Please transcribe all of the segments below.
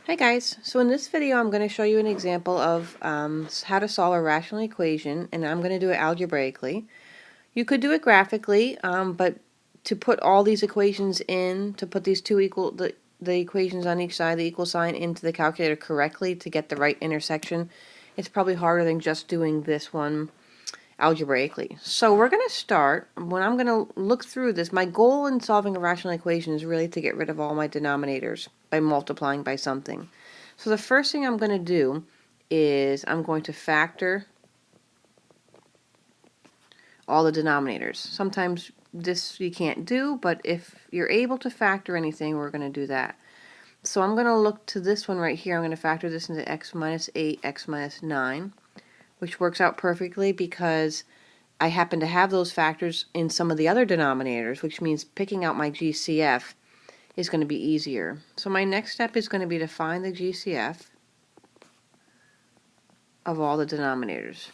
Hi guys, so in this video I'm going to show you an example of how to solve a rational equation, and I'm going to do it algebraically. You could do it graphically, but to put all these equations in, to put these the equations on each side, the equal sign, into the calculator correctly to get the right intersection, it's probably harder than just doing this one algebraically. So we're going to start, when I'm going to look through this, my goal in solving a rational equation is really to get rid of all my denominators by multiplying by something. So the first thing I'm going to do is I'm going to factor all the denominators. Sometimes this you can't do, but if you're able to factor anything, we're going to do that. So I'm going to look to this one right here. I'm going to factor this into x minus 8, x minus 9, which works out perfectly because I happen to have those factors in some of the other denominators, which means picking out my GCF is going to be easier. So my next step is going to be to find the GCF of all the denominators.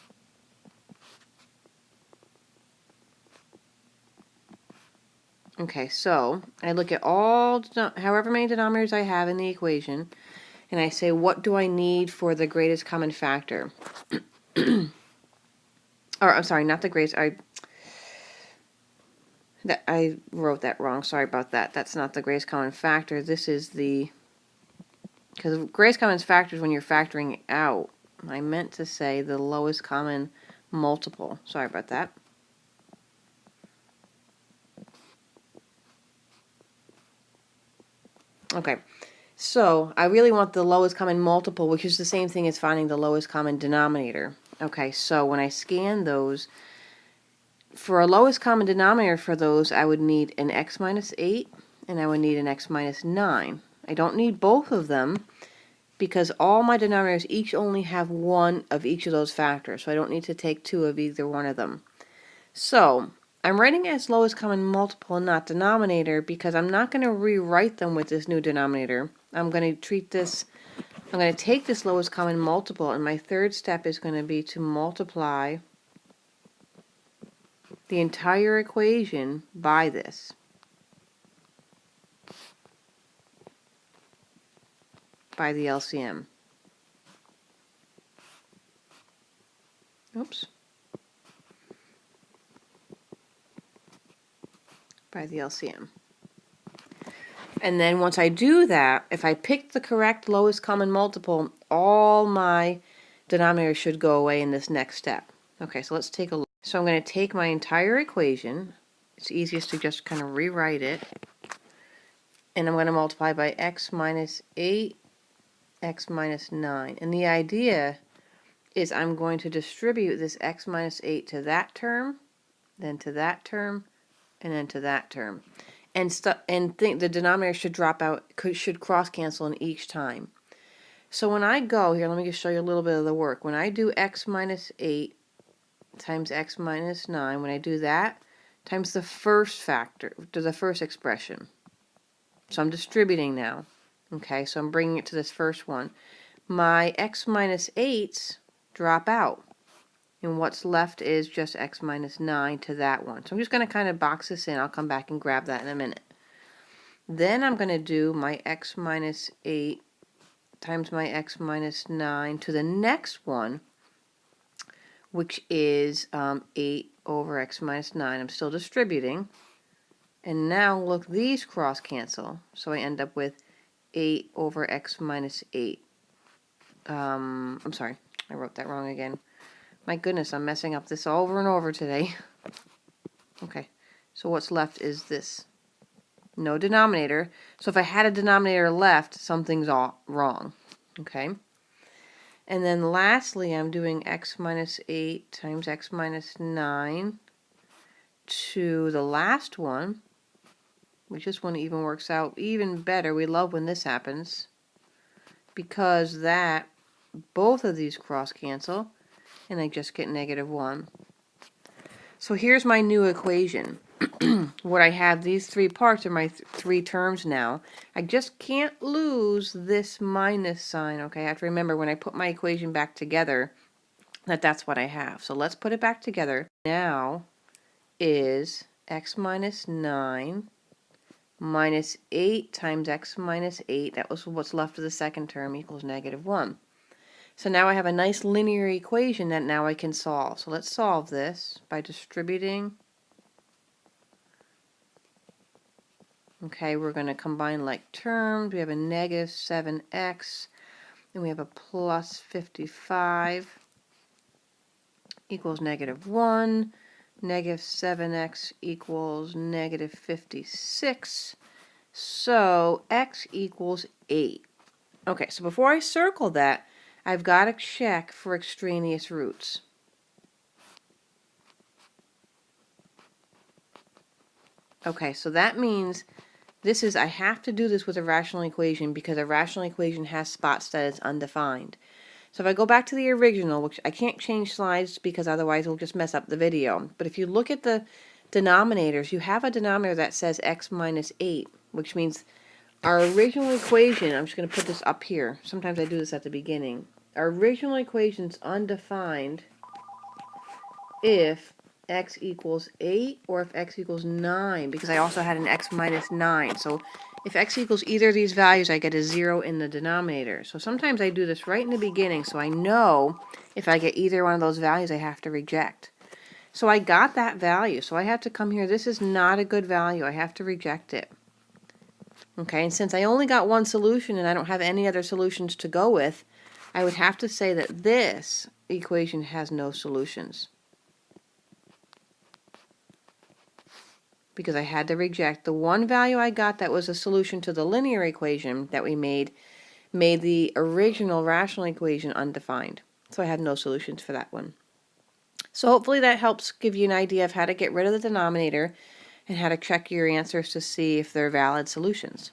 Okay, so I look at all, however many denominators I have in the equation, and I say, what do I need for the greatest common factor? Or, I'm sorry, not the greatest, I wrote that wrong, sorry about that. That's not the greatest common factor, this is the, because greatest common factor is when you're factoring out. I meant to say the lowest common multiple, sorry about that. Okay, so I really want the lowest common multiple, which is the same thing as finding the lowest common denominator. Okay, so when I scan those, for a lowest common denominator for those, I would need an x minus 8 and I would need an x minus 9. I don't need both of them because all my denominators each only have one of each of those factors, so I don't need to take two of either one of them. So I'm writing as lowest common multiple and not denominator because I'm not going to rewrite them with this new denominator. I'm going to take this lowest common multiple, and my third step is going to be to multiply the entire equation by this. By the LCM. Oops. By the LCM. And then once I do that, if I pick the correct lowest common multiple, all my denominators should go away in this next step. Okay, so let's take a look. So I'm going to take my entire equation. It's easiest to just kind of rewrite it. And I'm going to multiply by x minus 8, x minus 9. And the idea is I'm going to distribute this x minus 8 to that term, then to that term, and then to that term. And think the denominator should drop out, should cross cancel in each time. So when I go here, let me just show you a little bit of the work. When I do x minus 8 times x minus 9, when I do that, times the first factor, to the first expression. So I'm distributing now. Okay, so I'm bringing it to this first one. My x minus 8s drop out. And what's left is just x minus 9 to that one. So I'm just going to kind of box this in. I'll come back and grab that in a minute. Then I'm going to do my x minus 8 times my x minus 9 to the next one, which is 8 over x minus 9. I'm still distributing. And now look, these cross cancel. So I end up with 8 over x minus 8. I'm sorry, I wrote that wrong again. My goodness, I'm messing up this over and over today. Okay, so what's left is this. No denominator. So if I had a denominator left, something's all wrong. Okay. And then lastly, I'm doing x minus 8 times x minus 9 to the last one, which this one even works out even better. We love when this happens because that both of these cross cancel and I just get negative 1. So here's my new equation. What I have, these three parts are my three terms now. I just can't lose this minus sign, okay? I have to remember when I put my equation back together that that's what I have. So let's put it back together. Now is x minus 9 minus 8 times x minus 8, that was what's left of the second term, equals negative 1. So now I have a nice linear equation that now I can solve. So let's solve this by distributing. Okay, we're going to combine like terms. We have a negative 7x, and we have a plus 55 equals negative 1. Negative 7x equals negative 56. So x equals 8. Okay, so before I circle that, I've got to check for extraneous roots. Okay, so that means I have to do this with a rational equation because a rational equation has spots that is undefined. So if I go back to the original, which I can't change slides because otherwise we'll just mess up the video. But if you look at the denominators, you have a denominator that says x minus 8, which means our original equation, I'm just going to put this up here. Sometimes I do this at the beginning. Our original equation's undefined if x equals 8 or if x equals 9, because I also had an x minus 9. So if x equals either of these values, I get a 0 in the denominator. So sometimes I do this right in the beginning so I know if I get either one of those values I have to reject. So I got that value, so I have to come here. This is not a good value. I have to reject it. Okay, and since I only got one solution and I don't have any other solutions to go with, I would have to say that this equation has no solutions, because I had to reject the one value I got that was a solution to the linear equation that we made the original rational equation undefined. So I have no solutions for that one. So hopefully that helps give you an idea of how to get rid of the denominator and how to check your answers to see if they're valid solutions.